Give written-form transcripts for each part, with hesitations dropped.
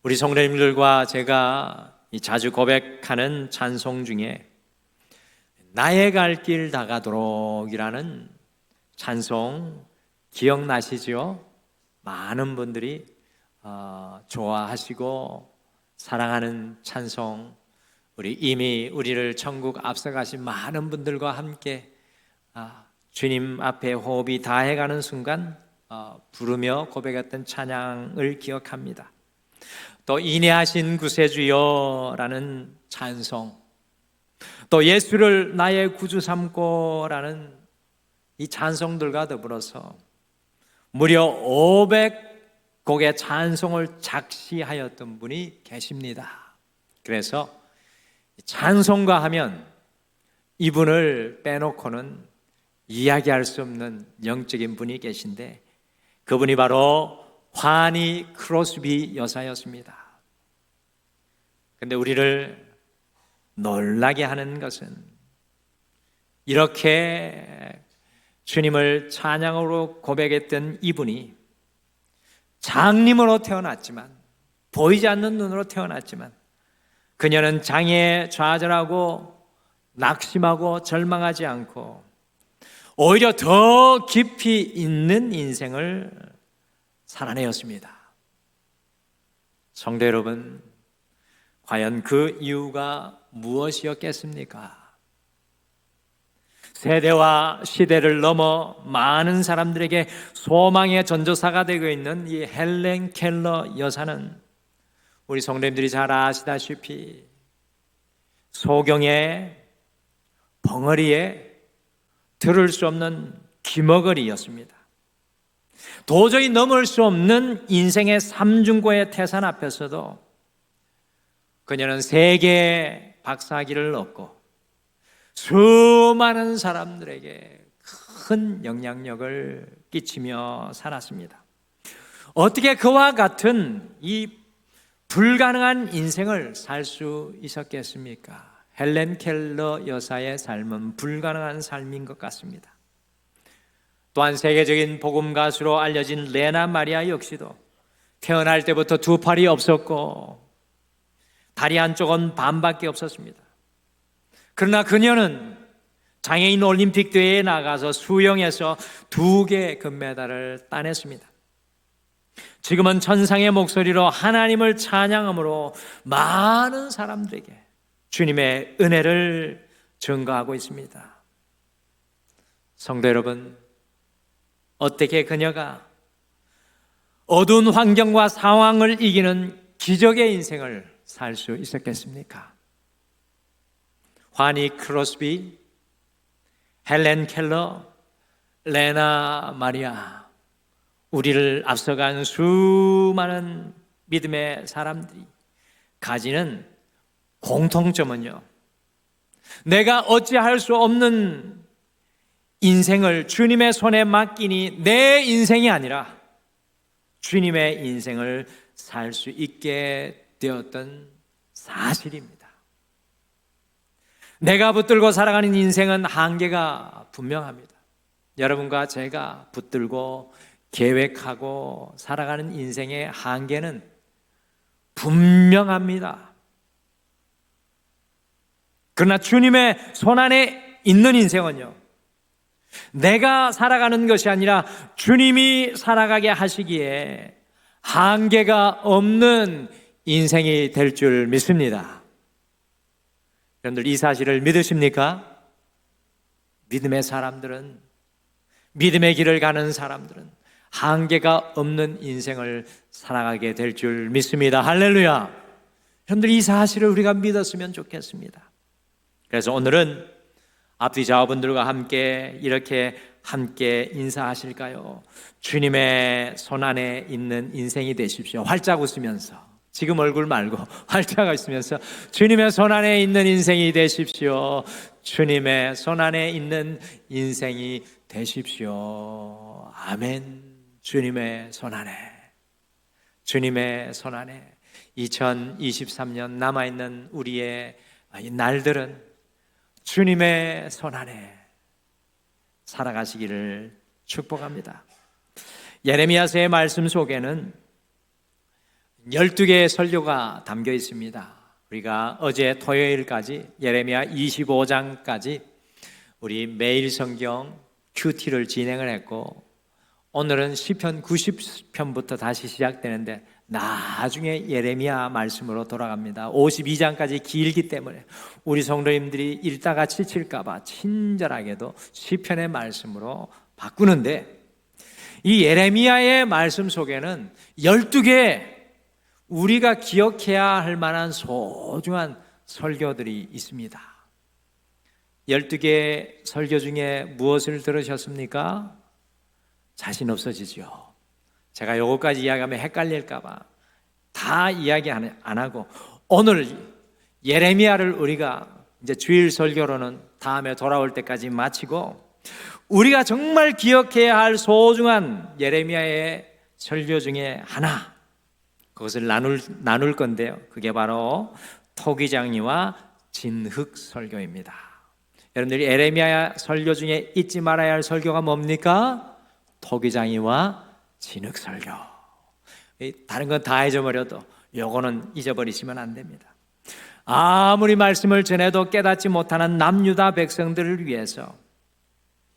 우리 성도님들과 제가 자주 고백하는 찬송 중에 나의 갈 길 다가도록이라는 찬송 기억나시죠? 많은 분들이 좋아하시고 사랑하는 찬송, 이미 우리를 천국 앞서가신 많은 분들과 함께 주님 앞에 호흡이 다해가는 순간 부르며 고백했던 찬양을 기억합니다. 또 인내하신 구세주여라는 찬송, 또 예수를 나의 구주 삼고라는 이 찬송들과 더불어서 무려 500곡의 찬송을 작시하였던 분이 계십니다. 그래서 찬송가 하면 이분을 빼놓고는 이야기할 수 없는 영적인 분이 계신데, 그분이 바로 환희 크로스비 여사였습니다. 그런데 우리를 놀라게 하는 것은 이렇게 주님을 찬양으로 고백했던 이분이 장님으로 태어났지만, 보이지 않는 눈으로 태어났지만, 그녀는 장애에 좌절하고 낙심하고 절망하지 않고 오히려 더 깊이 있는 인생을 살아내었습니다. 성도 여러분, 과연 그 이유가 무엇이었겠습니까? 세대와 시대를 넘어 많은 사람들에게 소망의 전도사가 되고 있는 이 헬렌 켈러 여사는 우리 성도님들이 잘 아시다시피 소경의 벙어리에 들을 수 없는 기머거리였습니다. 도저히 넘을 수 없는 인생의 삼중고의 태산 앞에서도 그녀는 세계의 박사학위를 얻고 수많은 사람들에게 큰 영향력을 끼치며 살았습니다. 어떻게 그와 같은 이 불가능한 인생을 살 수 있었겠습니까? 헬렌 켈러 여사의 삶은 불가능한 삶인 것 같습니다. 또한 세계적인 복음 가수로 알려진 레나 마리아 역시도 태어날 때부터 두 팔이 없었고 다리 한쪽은 반밖에 없었습니다. 그러나 그녀는 장애인 올림픽 대회에 나가서 수영에서 2개 금메달을 따냈습니다. 지금은 천상의 목소리로 하나님을 찬양함으로 많은 사람들에게 주님의 은혜를 증거하고 있습니다. 성도 여러분, 어떻게 그녀가 어두운 환경과 상황을 이기는 기적의 인생을 살 수 있었겠습니까? 환희 크로스비, 헬렌 켈러, 레나 마리아, 우리를 앞서간 수많은 믿음의 사람들이 가지는 공통점은요, 내가 어찌할 수 없는 인생을 주님의 손에 맡기니 내 인생이 아니라 주님의 인생을 살 수 있게 되었던 사실입니다. 내가 붙들고 살아가는 인생은 한계가 분명합니다. 여러분과 제가 붙들고 계획하고 살아가는 인생의 한계는 분명합니다. 그러나 주님의 손안에 있는 인생은요, 내가 살아가는 것이 아니라 주님이 살아가게 하시기에 한계가 없는 인생이 될 줄 믿습니다. 여러분들 이 사실을 믿으십니까? 믿음의 사람들은, 믿음의 길을 가는 사람들은 한계가 없는 인생을 살아가게 될 줄 믿습니다. 할렐루야! 여러분들 이 사실을 우리가 믿었으면 좋겠습니다. 그래서 오늘은 앞뒤 좌우분들과 함께 이렇게 함께 인사하실까요? 주님의 손안에 있는 인생이 되십시오. 활짝 웃으면서, 지금 얼굴 말고 활짝 웃으면서 주님의 손안에 있는 인생이 되십시오. 주님의 손안에 있는 인생이 되십시오. 아멘. 주님의 손안에, 주님의 손안에 2023년 남아있는 우리의 이 날들은 주님의 손안에 살아가시기를 축복합니다. 예레미야서의 말씀 속에는 12개의 설교가 담겨 있습니다. 우리가 어제 토요일까지 예레미야 25장까지 우리 매일 성경 큐티를 진행을 했고, 오늘은 시편 90편부터 다시 시작되는데 나중에 예레미야 말씀으로 돌아갑니다. 52장까지 길기 때문에 우리 성도님들이 읽다가 지칠까 봐 친절하게도 시편의 말씀으로 바꾸는데, 이 예레미야의 말씀 속에는 12개 우리가 기억해야 할 만한 소중한 설교들이 있습니다. 12개 설교 중에 무엇을 들으셨습니까? 자신 없어지죠. 제가 요거까지 이야기하면 헷갈릴까 봐 다 이야기 안 하고, 오늘 예레미야를 우리가 이제 주일 설교로는 다음에 돌아올 때까지 마치고, 우리가 정말 기억해야 할 소중한 예레미야의 설교 중에 하나, 그것을 나눌 건데요. 그게 바로 토기장이와 진흙 설교입니다. 여러분들이 예레미야 설교 중에 잊지 말아야 할 설교가 뭡니까? 토기장이와 진흙 설교. 다른 건 다 잊어버려도 요거는 잊어버리시면 안 됩니다. 아무리 말씀을 전해도 깨닫지 못하는 남유다 백성들을 위해서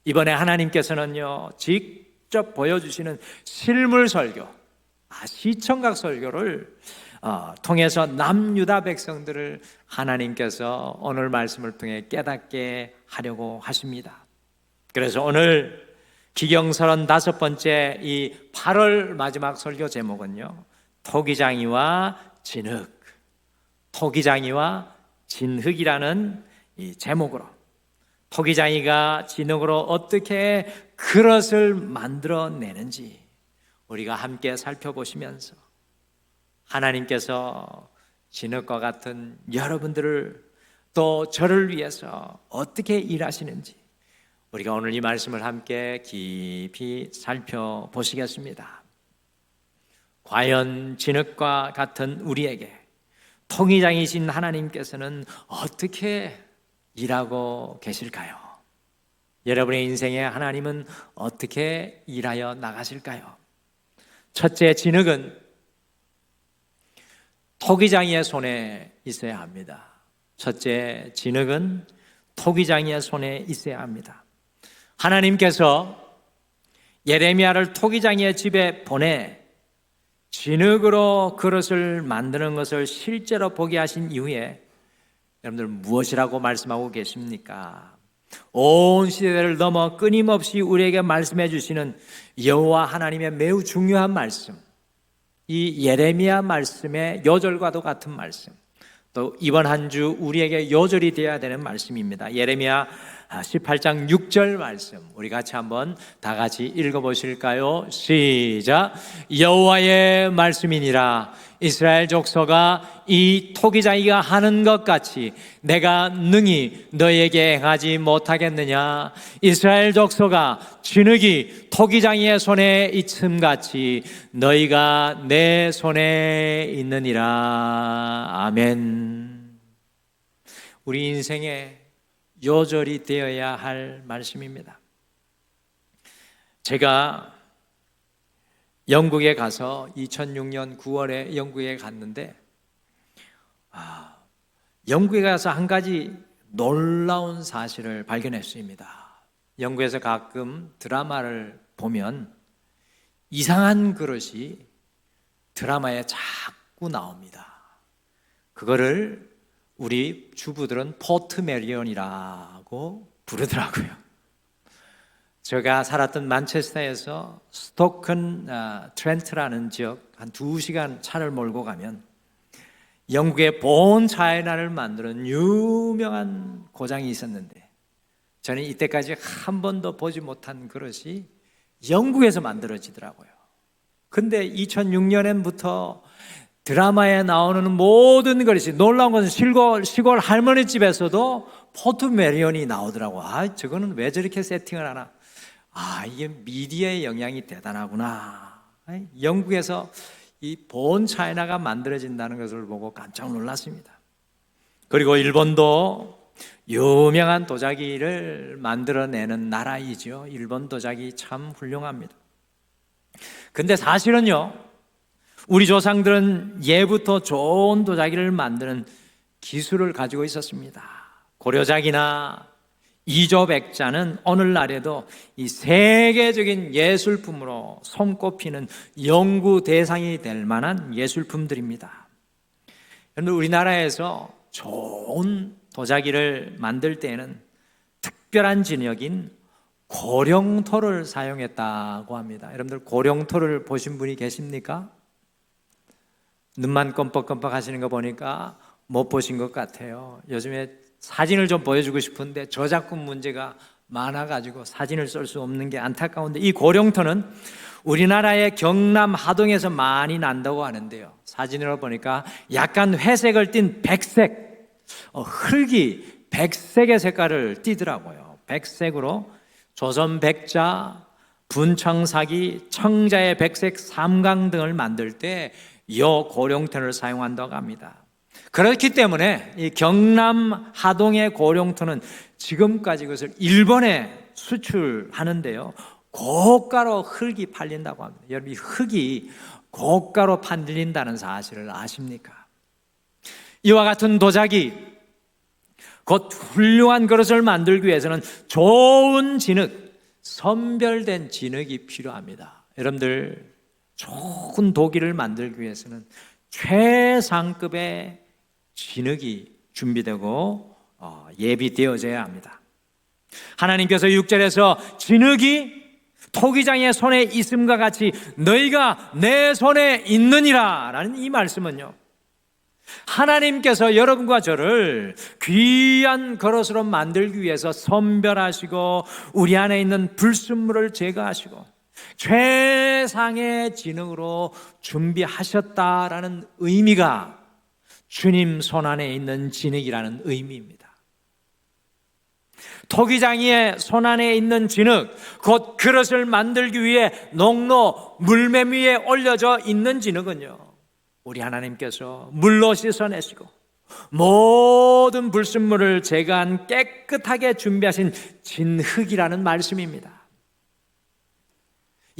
이번에 하나님께서는요, 직접 보여주시는 실물 설교, 시청각 설교를 통해서 남유다 백성들을 하나님께서 오늘 말씀을 통해 깨닫게 하려고 하십니다. 그래서 오늘 기경 35번째 이 8월 마지막 설교 제목은요, 토기장이와 진흙, 토기장이와 진흙이라는 이 제목으로, 토기장이가 진흙으로 어떻게 그릇을 만들어내는지 우리가 함께 살펴보시면서 하나님께서 진흙과 같은 여러분들을, 또 저를 위해서 어떻게 일하시는지 우리가 오늘 이 말씀을 함께 깊이 살펴보시겠습니다. 과연 진흙과 같은 우리에게 통일장이신 하나님께서는 어떻게 일하고 계실까요? 여러분의 인생에 하나님은 어떻게 일하여 나가실까요? 첫째, 진흙은 토기장이의 손에 있어야 합니다. 첫째, 진흙은 토기장이의 손에 있어야 합니다. 하나님께서 예레미야를 토기장이의 집에 보내 진흙으로 그릇을 만드는 것을 실제로 보게 하신 이후에 여러분들 무엇이라고 말씀하고 계십니까? 온 시대를 넘어 끊임없이 우리에게 말씀해 주시는 여호와 하나님의 매우 중요한 말씀, 이 예레미야 말씀의 요절과도 같은 말씀, 또 이번 한 주 우리에게 요절이 되어야 되는 말씀입니다. 예레미야 18장 6절 말씀 우리 같이 한번 다 같이 읽어보실까요? 시작. 여호와의 말씀이니라. 이스라엘 족속아, 이 토기장이가 하는 것 같이 내가 능히 너에게 행하지 못하겠느냐? 이스라엘 족속아, 진흙이 토기장이의 손에 있음같이 너희가 내 손에 있느니라. 아멘. 우리 인생에 요절이 되어야 할 말씀입니다. 제가 영국에 가서 2006년 9월에 영국에 갔는데, 영국에 가서 한 가지 놀라운 사실을 발견했습니다. 영국에서 가끔 드라마를 보면 이상한 그릇이 드라마에 자꾸 나옵니다. 그거를 우리 주부들은 포트메리온이라고 부르더라고요. 제가 살았던 만체스터에서 스토큰 트렌트라는 지역 한 2시간 차를 몰고 가면 영국의 본 차이나를 만드는 유명한 고장이 있었는데, 저는 이때까지 한 번도 보지 못한 그릇이 영국에서 만들어지더라고요. 근데 2006년부터 드라마에 나오는 모든 그릇이, 놀라운 것은 시골 할머니 집에서도 포트메리온이 나오더라고. 저거는 왜 저렇게 세팅을 하나? 이게 미디어의 영향이 대단하구나. 영국에서 이 본 차이나가 만들어진다는 것을 보고 깜짝 놀랐습니다. 그리고 일본도 유명한 도자기를 만들어내는 나라이죠. 일본 도자기 참 훌륭합니다. 근데 사실은요, 우리 조상들은 예부터 좋은 도자기를 만드는 기술을 가지고 있었습니다. 고려작이나 이조백자는 오늘날에도 이 세계적인 예술품으로 손꼽히는 연구 대상이 될 만한 예술품들입니다. 그런데 우리나라에서 좋은 도자기를 만들 때에는 특별한 진흙인 고령토를 사용했다고 합니다. 여러분들 고령토를 보신 분이 계십니까? 눈만 껌뻑껌뻑 하시는 거 보니까 못 보신 것 같아요. 요즘에 사진을 좀 보여주고 싶은데 저작권 문제가 많아가지고 사진을 쓸 수 없는 게 안타까운데, 이 고령토는 우리나라의 경남 하동에서 많이 난다고 하는데요. 사진으로 보니까 약간 회색을 띤 백색, 흙이 백색의 색깔을 띠더라고요. 백색으로 조선 백자, 분청사기, 청자의 백색 삼강 등을 만들 때 이 고령토를 사용한다고 합니다. 그렇기 때문에 이 경남 하동의 고령토는 지금까지 그것을 일본에 수출하는데요, 고가로 흙이 팔린다고 합니다. 여러분, 이 흙이 고가로 팔린다는 사실을 아십니까? 이와 같은 도자기, 곧 훌륭한 그릇을 만들기 위해서는 좋은 진흙, 선별된 진흙이 필요합니다. 여러분들, 좋은 도기를 만들기 위해서는 최상급의 진흙이 준비되고 예비되어져야 합니다. 하나님께서 6절에서 진흙이 토기장의 손에 있음과 같이 너희가 내 손에 있느니라 라는 이 말씀은요, 하나님께서 여러분과 저를 귀한 그릇으로 만들기 위해서 선별하시고 우리 안에 있는 불순물을 제거하시고 최상의 진흙으로 준비하셨다라는 의미가 주님 손 안에 있는 진흙이라는 의미입니다. 토기장이의 손 안에 있는 진흙, 곧 그릇을 만들기 위해 농로 물맨 위에 올려져 있는 진흙은요, 우리 하나님께서 물로 씻어내시고 모든 불순물을 제거한 깨끗하게 준비하신 진흙이라는 말씀입니다.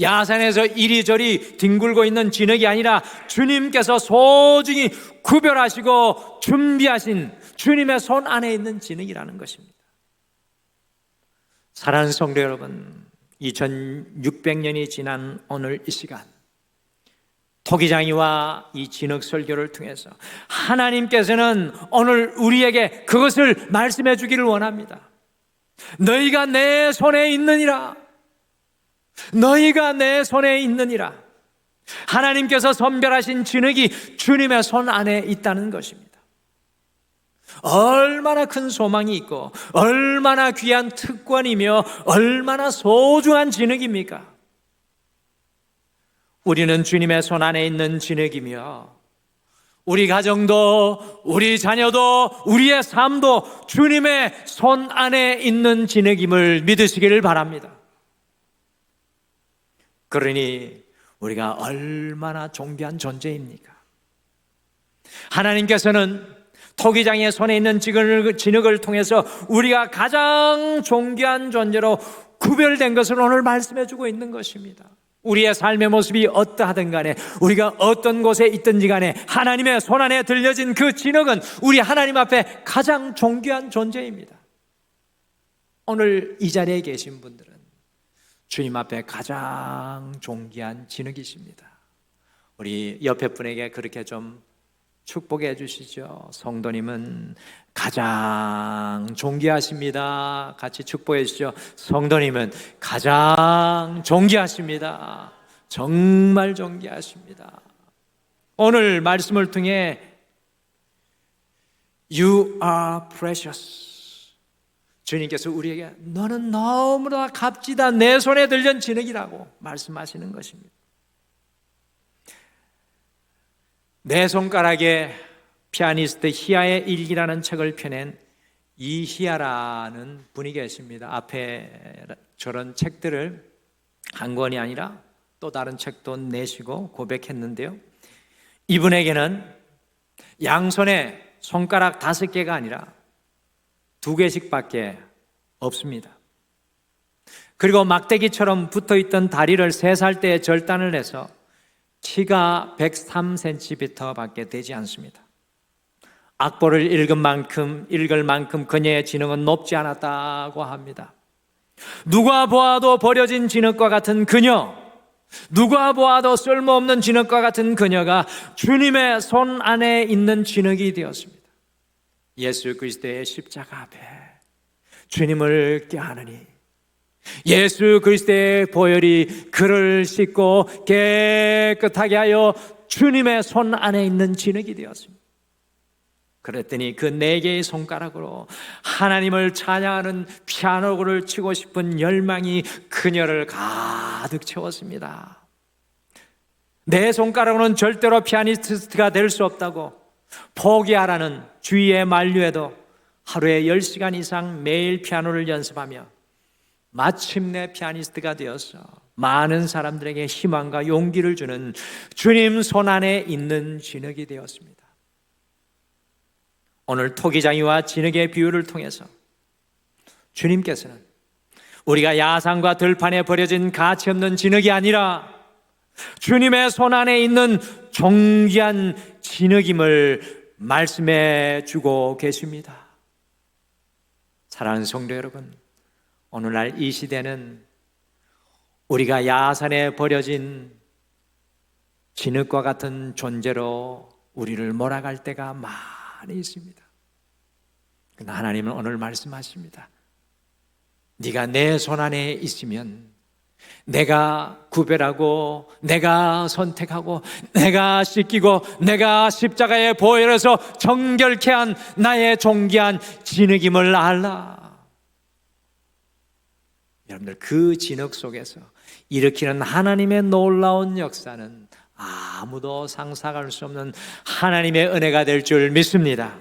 야산에서 이리저리 뒹굴고 있는 진흙이 아니라 주님께서 소중히 구별하시고 준비하신 주님의 손 안에 있는 진흙이라는 것입니다. 사랑하는 성도 여러분, 2600년이 지난 오늘 이 시간, 토기장이와 이 진흙 설교를 통해서 하나님께서는 오늘 우리에게 그것을 말씀해 주기를 원합니다. 너희가 내 손에 있느니라. 너희가 내 손에 있느니라. 하나님께서 선별하신 진흙이 주님의 손 안에 있다는 것입니다. 얼마나 큰 소망이 있고 얼마나 귀한 특권이며 얼마나 소중한 진흙입니까? 우리는 주님의 손 안에 있는 진흙이며 우리 가정도 우리 자녀도 우리의 삶도 주님의 손 안에 있는 진흙임을 믿으시기를 바랍니다. 그러니 우리가 얼마나 존귀한 존재입니까? 하나님께서는 토기장의 손에 있는 진흙을 통해서 우리가 가장 존귀한 존재로 구별된 것을 오늘 말씀해 주고 있는 것입니다. 우리의 삶의 모습이 어떠하든 간에, 우리가 어떤 곳에 있든지 간에 하나님의 손 안에 들려진 그 진흙은 우리 하나님 앞에 가장 존귀한 존재입니다. 오늘 이 자리에 계신 분들은 주님 앞에 가장 존귀한 진흙이십니다. 우리 옆에 분에게 그렇게 좀 축복해 주시죠. 성도님은 가장 존귀하십니다. 같이 축복해 주시죠. 성도님은 가장 존귀하십니다. 정말 존귀하십니다. 오늘 말씀을 통해 You are precious. 주님께서 우리에게 너는 너무나 값지다, 내 손에 들린 진흙이라고 말씀하시는 것입니다. 내 손가락에 피아니스트 희야의 일기라는 책을 펴낸 이희야라는 분이 계십니다. 앞에 저런 책들을 한 권이 아니라 또 다른 책도 내시고 고백했는데요, 이분에게는 양손에 손가락 5개가 아니라 2개씩밖에 없습니다. 그리고 막대기처럼 붙어있던 다리를 3살 때 절단을 해서 키가 103cm밖에 되지 않습니다. 악보를 읽을 만큼 그녀의 지능은 높지 않았다고 합니다. 누가 보아도 버려진 진흙과 같은 그녀, 누가 보아도 쓸모없는 진흙과 같은 그녀가 주님의 손 안에 있는 진흙이 되었습니다. 예수 그리스도의 십자가 앞에 주님을 껴안으니 예수 그리스도의 보혈이 그를 씻고 깨끗하게 하여 주님의 손 안에 있는 진흙이 되었습니다. 그랬더니 그 4개의 손가락으로 하나님을 찬양하는 피아노를 치고 싶은 열망이 그녀를 가득 채웠습니다. 내 손가락으로는 절대로 피아니스트가 될 수 없다고 포기하라는 주위의 만류에도 하루에 10시간 이상 매일 피아노를 연습하며 마침내 피아니스트가 되어서 많은 사람들에게 희망과 용기를 주는 주님 손 안에 있는 진흙이 되었습니다. 오늘 토기장이와 진흙의 비유를 통해서 주님께서는 우리가 야상과 들판에 버려진 가치 없는 진흙이 아니라 주님의 손 안에 있는 존귀한 진흙임을 말씀해 주고 계십니다. 사랑하는 성도 여러분, 오늘날 이 시대는 우리가 야산에 버려진 진흙과 같은 존재로 우리를 몰아갈 때가 많이 있습니다. 그러나 하나님은 오늘 말씀하십니다. 네가 내 손 안에 있으면 내가 구별하고 내가 선택하고 내가 씻기고 내가 십자가의 보혈에서 정결케 한 나의 존귀한 진흙임을 알라. 여러분들, 그 진흙 속에서 일으키는 하나님의 놀라운 역사는 아무도 상상할 수 없는 하나님의 은혜가 될 줄 믿습니다.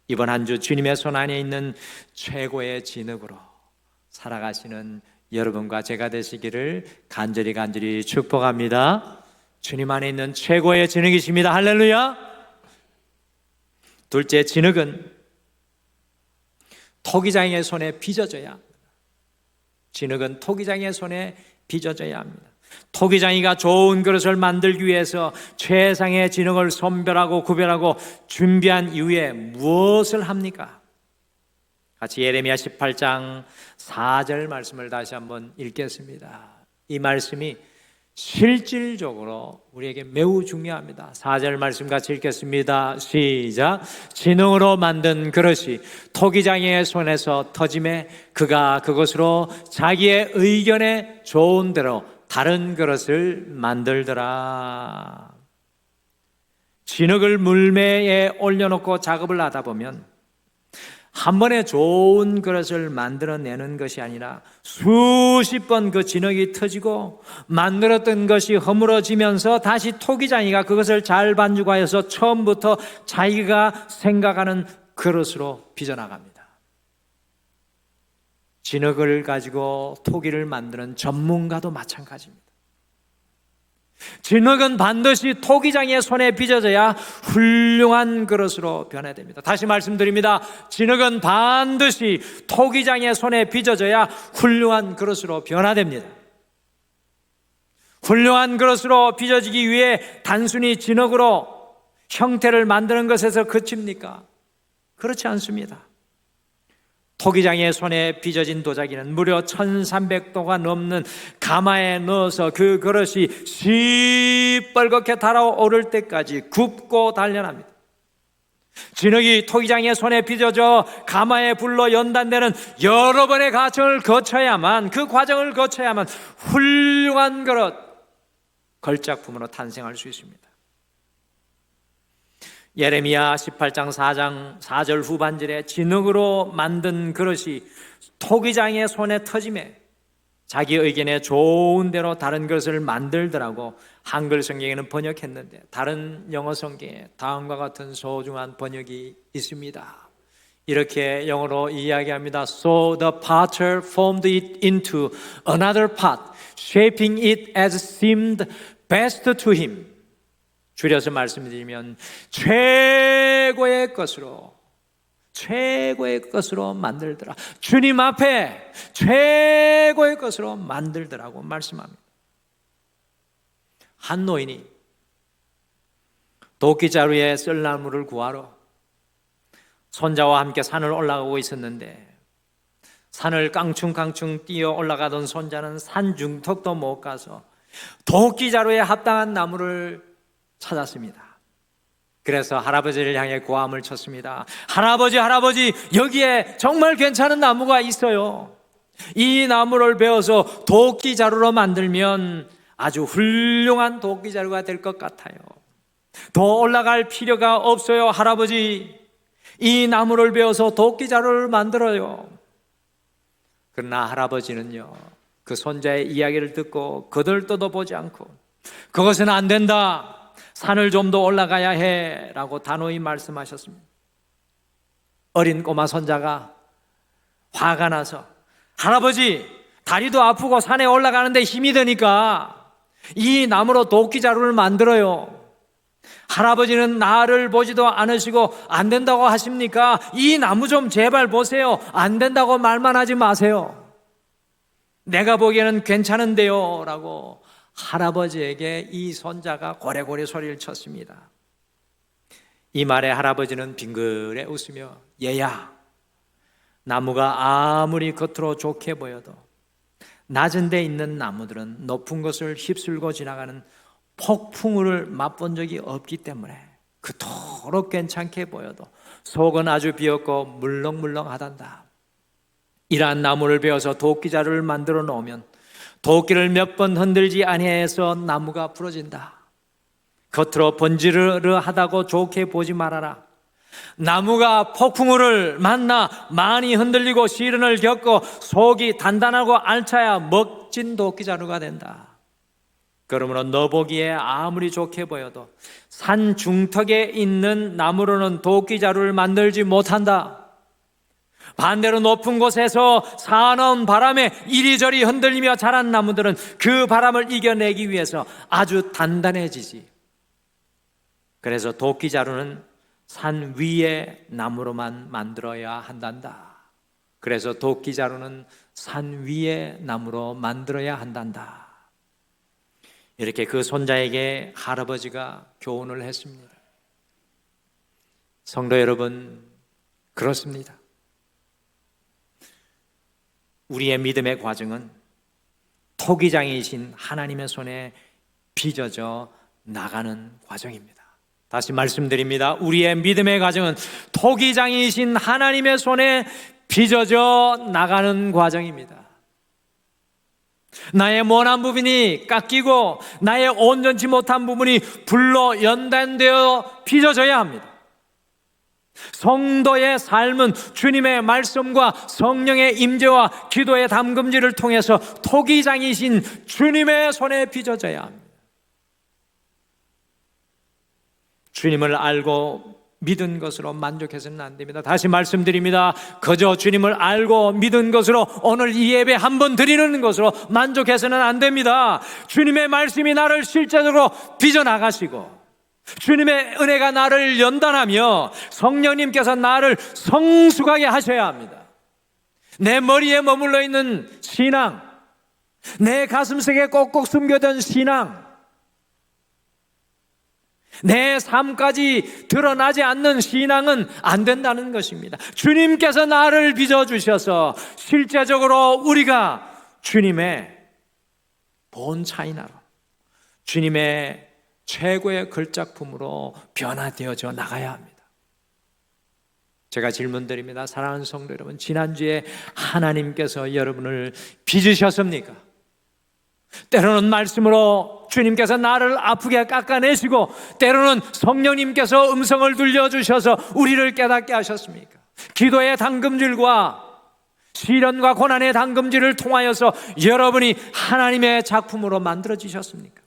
이번 한 주 주님의 손 안에 있는 최고의 진흙으로 살아가시는 여러분과 제가 되시기를 간절히 축복합니다. 주님 안에 있는 최고의 진흙이십니다. 할렐루야. 둘째, 진흙은 토기장의 손에 빚어져야 합니다. 진흙은 토기장의 손에 빚어져야 합니다. 토기장이가 좋은 그릇을 만들기 위해서 최상의 진흙을 선별하고 구별하고 준비한 이후에 무엇을 합니까? 같이 예레미야 18장 4절 말씀을 다시 한번 읽겠습니다. 이 말씀이 실질적으로 우리에게 매우 중요합니다. 4절 말씀 같이 읽겠습니다. 시작. 진흙으로 만든 그릇이 토기장의 손에서 터짐에 그가 그것으로 자기의 의견에 좋은 대로 다른 그릇을 만들더라. 진흙을 물매에 올려놓고 작업을 하다 보면 한 번에 좋은 그릇을 만들어내는 것이 아니라 수십 번 그 진흙이 터지고 만들었던 것이 허물어지면서 다시 토기장이가 그것을 잘 반죽하여서 처음부터 자기가 생각하는 그릇으로 빚어나갑니다. 진흙을 가지고 토기를 만드는 전문가도 마찬가지입니다. 진흙은 반드시 토기장의 손에 빚어져야 훌륭한 그릇으로 변화됩니다. 다시 말씀드립니다. 진흙은 반드시 토기장의 손에 빚어져야 훌륭한 그릇으로 변화됩니다. 훌륭한 그릇으로 빚어지기 위해 단순히 진흙으로 형태를 만드는 것에서 그칩니까? 그렇지 않습니다. 토기장의 손에 빚어진 도자기는 무려 1300도가 넘는 가마에 넣어서 그 그릇이 시뻘겋게 달아오를 때까지 굽고 단련합니다. 진흙이 토기장의 손에 빚어져 가마에 불로 연단되는 여러 번의 과정을 거쳐야만 훌륭한 그릇, 걸작품으로 탄생할 수 있습니다. 예레미야 18장 4절 후반절에 진흙으로 만든 그릇이 토기장의 손에 터짐에 자기 의견에 좋은 대로 다른 그릇을 만들더라고 한글 성경에는 번역했는데 다른 영어 성경에 다음과 같은 소중한 번역이 있습니다. 이렇게 영어로 이야기합니다. So the potter formed it into another pot, shaping it as seemed best to him. 줄여서 말씀드리면 최고의 것으로 만들더라. 주님 앞에 최고의 것으로 만들더라고 말씀합니다. 한 노인이 도끼자루에 쓸 나무를 구하러 손자와 함께 산을 올라가고 있었는데, 산을 깡충깡충 뛰어 올라가던 손자는 산 중턱도 못 가서 도끼자루에 합당한 나무를 찾았습니다. 그래서 할아버지를 향해 고함을 쳤습니다. 할아버지, 할아버지, 여기에 정말 괜찮은 나무가 있어요. 이 나무를 베어서 도끼자루로 만들면 아주 훌륭한 도끼자루가 될 것 같아요. 더 올라갈 필요가 없어요, 할아버지. 이 나무를 베어서 도끼자루를 만들어요. 그러나 할아버지는요, 그 손자의 이야기를 듣고 거들떠도 보지 않고, 그것은 안 된다, 산을 좀 더 올라가야 해 라고 단호히 말씀하셨습니다. 어린 꼬마 손자가 화가 나서, 할아버지, 다리도 아프고 산에 올라가는데 힘이 드니까 이 나무로 도끼자루를 만들어요. 할아버지는 나를 보지도 않으시고 안 된다고 하십니까? 이 나무 좀 제발 보세요. 안 된다고 말만 하지 마세요. 내가 보기에는 괜찮은데요 라고 할아버지에게 이 손자가 고래고래 소리를 쳤습니다. 이 말에 할아버지는 빙그레 웃으며, 얘야, 나무가 아무리 겉으로 좋게 보여도 낮은 데 있는 나무들은 높은 것을 휩쓸고 지나가는 폭풍우를 맛본 적이 없기 때문에 그토록 괜찮게 보여도 속은 아주 비었고 물렁물렁하단다. 이러한 나무를 베어서 도끼자루를 만들어 놓으면 도끼를 몇 번 흔들지 아니해서 나무가 부러진다. 겉으로 번지르르하다고 좋게 보지 말아라. 나무가 폭풍우를 만나 많이 흔들리고 시련을 겪고 속이 단단하고 알차야 멋진 도끼자루가 된다. 그러므로 너 보기에 아무리 좋게 보여도 산 중턱에 있는 나무로는 도끼자루를 만들지 못한다. 반대로 높은 곳에서 사나운 바람에 이리저리 흔들리며 자란 나무들은 그 바람을 이겨내기 위해서 아주 단단해지지. 그래서 도끼자루는 산 위의 나무로만 만들어야 한단다. 그래서 도끼자루는 산 위의 나무로 만들어야 한단다. 이렇게 그 손자에게 할아버지가 교훈을 했습니다. 성도 여러분, 그렇습니다. 우리의 믿음의 과정은 토기장이신 하나님의 손에 빚어져 나가는 과정입니다. 다시 말씀드립니다. 우리의 믿음의 과정은 토기장이신 하나님의 손에 빚어져 나가는 과정입니다. 나의 모난 부분이 깎이고 나의 온전치 못한 부분이 불로 연단되어 빚어져야 합니다. 성도의 삶은 주님의 말씀과 성령의 임재와 기도의 담금질을 통해서 토기장이신 주님의 손에 빚어져야 합니다. 주님을 알고 믿은 것으로 만족해서는 안 됩니다. 다시 말씀드립니다. 그저 주님을 알고 믿은 것으로 오늘 이 예배 한번 드리는 것으로 만족해서는 안 됩니다. 주님의 말씀이 나를 실제적으로 빚어나가시고 주님의 은혜가 나를 연단하며 성령님께서 나를 성숙하게 하셔야 합니다. 내 머리에 머물러 있는 신앙, 내 가슴속에 꼭꼭 숨겨둔 신앙, 내 삶까지 드러나지 않는 신앙은 안 된다는 것입니다. 주님께서 나를 빚어주셔서 실제적으로 우리가 주님의 본 차이나로 주님의 최고의 걸작품으로 변화되어져 나가야 합니다. 제가 질문드립니다. 사랑하는 성도 여러분, 지난주에 하나님께서 여러분을 빚으셨습니까? 때로는 말씀으로 주님께서 나를 아프게 깎아내시고 때로는 성령님께서 음성을 들려주셔서 우리를 깨닫게 하셨습니까? 기도의 담금질과 시련과 고난의 담금질을 통하여서 여러분이 하나님의 작품으로 만들어지셨습니까?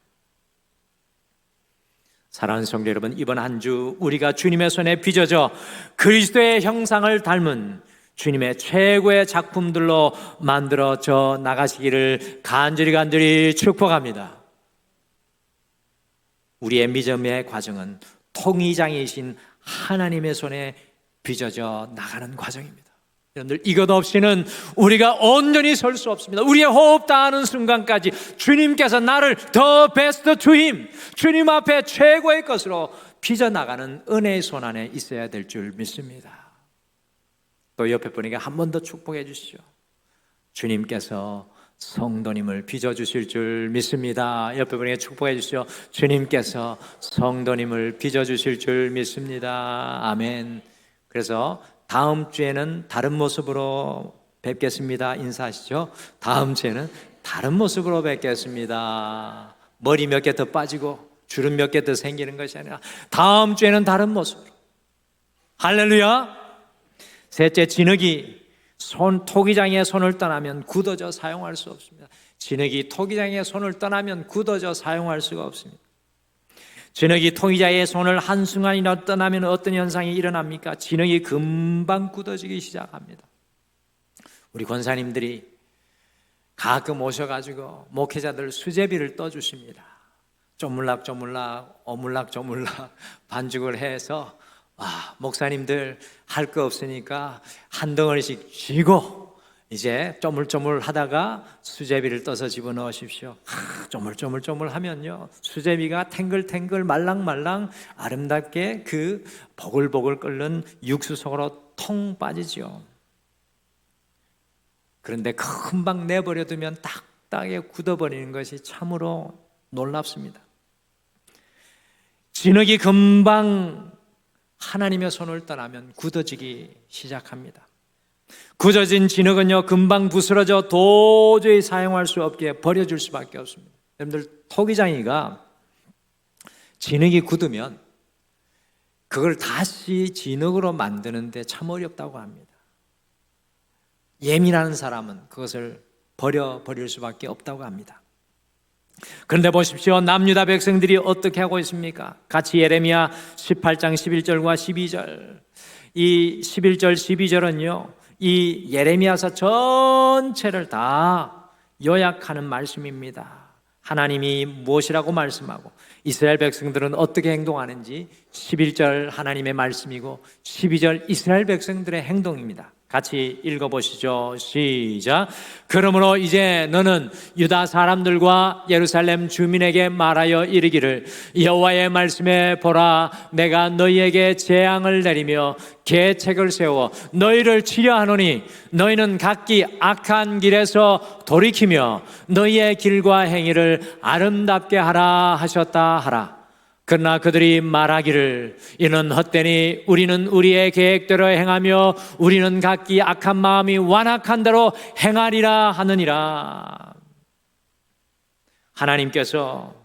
사랑하는 성도 여러분, 이번 한 주 우리가 주님의 손에 빚어져 그리스도의 형상을 닮은 주님의 최고의 작품들로 만들어져 나가시기를 간절히 축복합니다. 우리의 믿음의 과정은 통위장이신 하나님의 손에 빚어져 나가는 과정입니다. 여러분들, 이것 없이는 우리가 온전히 설 수 없습니다. 우리의 호흡 다하는 순간까지 주님께서 나를 더 베스트 투힘, 주님 앞에 최고의 것으로 빚어나가는 은혜의 손 안에 있어야 될 줄 믿습니다. 또 옆에 분에게 한 번 더 축복해 주시죠. 주님께서 성도님을 빚어주실 줄 믿습니다. 옆에 분에게 축복해 주시죠. 주님께서 성도님을 빚어주실 줄 믿습니다. 아멘. 그래서 다음 주에는 다른 모습으로 뵙겠습니다. 인사하시죠. 다음 주에는 다른 모습으로 뵙겠습니다. 머리 몇 개 더 빠지고 주름 몇 개 더 생기는 것이 아니라 다음 주에는 다른 모습으로. 할렐루야. 셋째, 진흙이 토기장의 손을 떠나면 굳어져 사용할 수 없습니다. 진흙이 토기장의 손을 떠나면 굳어져 사용할 수가 없습니다. 진흙이 토기장의 손을 한순간이나 떠나면 어떤 현상이 일어납니까? 진흙이 금방 굳어지기 시작합니다. 우리 권사님들이 가끔 오셔가지고 목회자들 수제비를 떠주십니다. 쪼물락쪼물락 오물락조물락 반죽을 해서 목사님들 할 거 없으니까 한 덩어리씩 쥐고 이제 쪼물쪼물 하다가 수제비를 떠서 집어넣으십시오. 쪼물쪼물 하면요, 수제비가 탱글탱글 말랑말랑 아름답게 그 보글보글 끓는 육수 속으로 통 빠지죠. 그런데 금방 내버려 두면 딱딱하게 굳어버리는 것이 참으로 놀랍습니다. 진흙이 금방 하나님의 손을 떠나면 굳어지기 시작합니다. 굳어진 진흙은요, 금방 부스러져 도저히 사용할 수 없게 버려질 수밖에 없습니다. 여러분들, 토기장이가 진흙이 굳으면 그걸 다시 진흙으로 만드는데 참 어렵다고 합니다. 예민한 사람은 그것을 버릴 수밖에 없다고 합니다. 그런데 보십시오. 남유다 백성들이 어떻게 하고 있습니까? 같이 예레미야 18장 11절과 12절, 이 11절 12절은요 이 예레미야서 전체를 다 요약하는 말씀입니다. 하나님이 무엇이라고 말씀하고 이스라엘 백성들은 어떻게 행동하는지 11절 하나님의 말씀이고 12절 이스라엘 백성들의 행동입니다. 같이 읽어보시죠. 시작. 그러므로 이제 너는 유다 사람들과 예루살렘 주민에게 말하여 이르기를 여호와의 말씀에 보라, 내가 너희에게 재앙을 내리며 계책을 세워 너희를 치려 하노니 너희는 각기 악한 길에서 돌이키며 너희의 길과 행위를 아름답게 하라 하셨다 하라. 그러나 그들이 말하기를 이는 헛되니 우리는 우리의 계획대로 행하며 우리는 각기 악한 마음이 완악한 대로 행하리라 하느니라. 하나님께서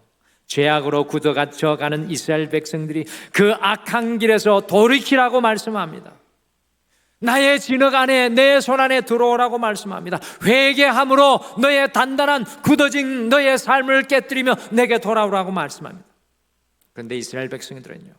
죄악으로 굳어가는 이스라엘 백성들이 그 악한 길에서 돌이키라고 말씀합니다. 나의 진흙 안에 내 손 안에 들어오라고 말씀합니다. 회개함으로 너의 단단한 굳어진 너의 삶을 깨뜨리며 내게 돌아오라고 말씀합니다. 그런데 이스라엘 백성들은요,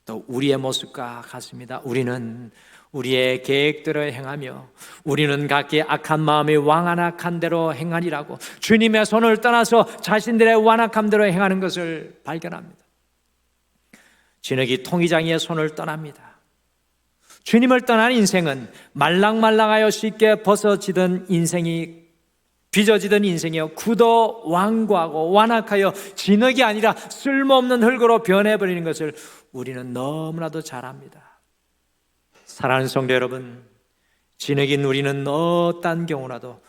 또 우리의 모습과 같습니다. 우리는 우리의 계획대로 행하며 우리는 각기 악한 마음이 완악한 대로 행하리라고 주님의 손을 떠나서 자신들의 완악함대로 행하는 것을 발견합니다. 진흙이 통이장이의 손을 떠납니다. 주님을 떠난 인생은 말랑말랑하여 쉽게 벗어지던 인생이 빚어지던 인생이요, 굳어 완고하고 완악하여 진흙이 아니라 쓸모없는 흙으로 변해버리는 것을 우리는 너무나도 잘 압니다. 사랑하는 성도 여러분, 진흙인 우리는 어떤 경우라도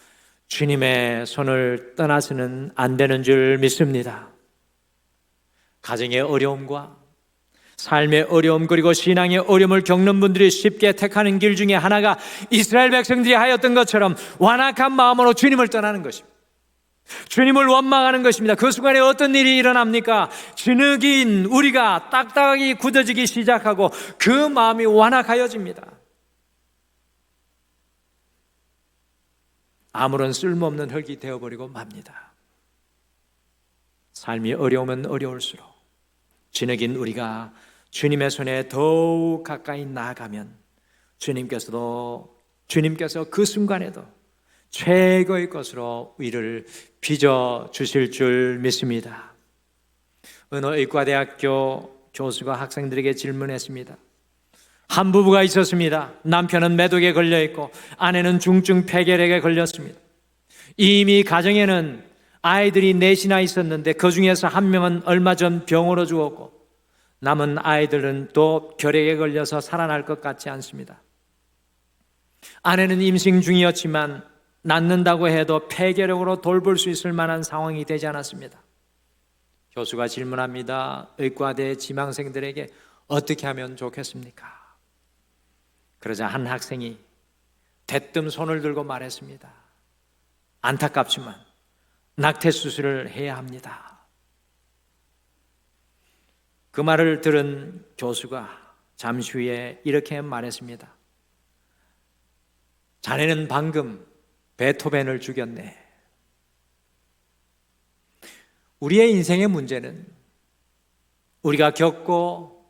주님의 손을 떠나서는 안 되는 줄 믿습니다. 가정의 어려움과 삶의 어려움 그리고 신앙의 어려움을 겪는 분들이 쉽게 택하는 길 중에 하나가 이스라엘 백성들이 하였던 것처럼 완악한 마음으로 주님을 떠나는 것입니다. 주님을 원망하는 것입니다. 그 순간에 어떤 일이 일어납니까? 진흙인 우리가 딱딱하게 굳어지기 시작하고 그 마음이 완악하여집니다. 아무런 쓸모없는 흙이 되어버리고 맙니다. 삶이 어려우면 어려울수록 진흙인 우리가 주님의 손에 더욱 가까이 나아가면 주님께서 그 순간에도 최고의 것으로 우리를 빚어주실 줄 믿습니다. 어느 의과대학교 교수가 학생들에게 질문했습니다. 한 부부가 있었습니다. 남편은 매독에 걸려 있고 아내는 중증 폐결핵에 걸렸습니다. 이미 가정에는 아이들이 넷이나 있었는데 그 중에서 한 명은 얼마 전 병으로 죽었고 남은 아이들은 또 결핵에 걸려서 살아날 것 같지 않습니다. 아내는 임신 중이었지만 낳는다고 해도 폐결핵으로 돌볼 수 있을 만한 상황이 되지 않았습니다. 교수가 질문합니다. 의과대 지망생들에게 어떻게 하면 좋겠습니까? 그러자 한 학생이 대뜸 손을 들고 말했습니다. 안타깝지만 낙태 수술을 해야 합니다. 그 말을 들은 교수가 잠시 후에 이렇게 말했습니다. 자네는 방금 베토벤을 죽였네. 우리의 인생의 문제는 우리가 겪고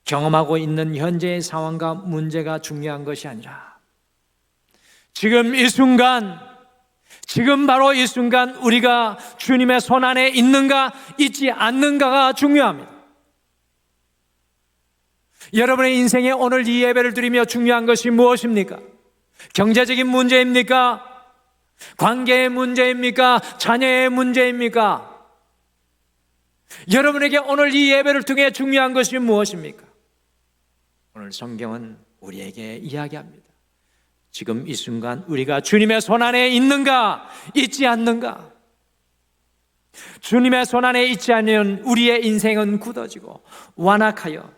경험하고 있는 현재의 상황과 문제가 중요한 것이 아니라 지금 이 순간, 지금 바로 이 순간 우리가 주님의 손 안에 있는가 있지 않는가가 중요합니다. 여러분의 인생에 오늘 이 예배를 드리며 중요한 것이 무엇입니까? 경제적인 문제입니까? 관계의 문제입니까? 자녀의 문제입니까? 여러분에게 오늘 이 예배를 통해 중요한 것이 무엇입니까? 오늘 성경은 우리에게 이야기합니다. 지금 이 순간 우리가 주님의 손 안에 있는가, 있지 않는가? 주님의 손 안에 있지 않으면 우리의 인생은 굳어지고 완악하여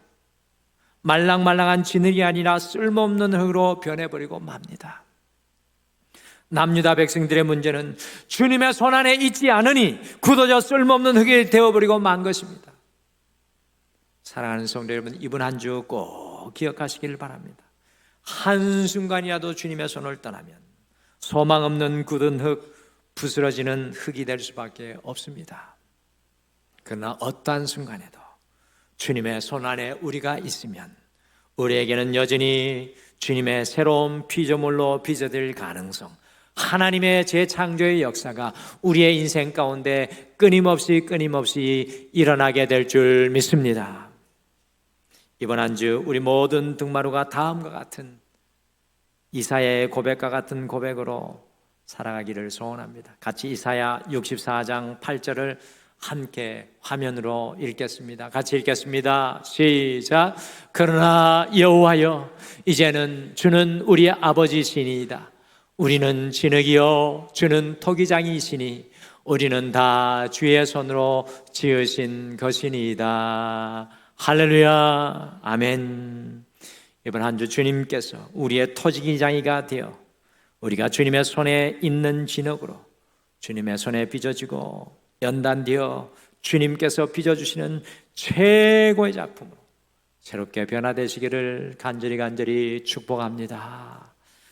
말랑말랑한 진흙이 아니라 쓸모없는 흙으로 변해버리고 맙니다. 남유다 백성들의 문제는 주님의 손 안에 있지 않으니 굳어져 쓸모없는 흙이 되어버리고 만 것입니다. 사랑하는 성도 여러분, 이번 한 주 꼭 기억하시기를 바랍니다. 한순간이라도 주님의 손을 떠나면 소망 없는 굳은 흙, 부스러지는 흙이 될 수밖에 없습니다. 그러나 어떠한 순간에도 주님의 손 안에 우리가 있으면 우리에게는 여전히 주님의 새로운 피조물로 빚어질 가능성, 하나님의 재창조의 역사가 우리의 인생 가운데 끊임없이 일어나게 될 줄 믿습니다. 이번 한 주 우리 모든 등마루가 다음과 같은 이사야의 고백과 같은 고백으로 살아가기를 소원합니다. 같이 이사야 64장 8절을 함께 화면으로 읽겠습니다. 같이 읽겠습니다. 시작. 그러나 여호와여, 이제는 주는 우리의 아버지시니이다. 우리는 진흙이요 주는 토기장이시니 우리는 다 주의 손으로 지으신 것이니이다. 할렐루야. 아멘. 이번 한 주 주님께서 우리의 토기장이가 되어 우리가 주님의 손에 있는 진흙으로 주님의 손에 빚어지고 연단되어 주님께서 빚어주시는 최고의 작품으로 새롭게 변화되시기를 간절히 축복합니다.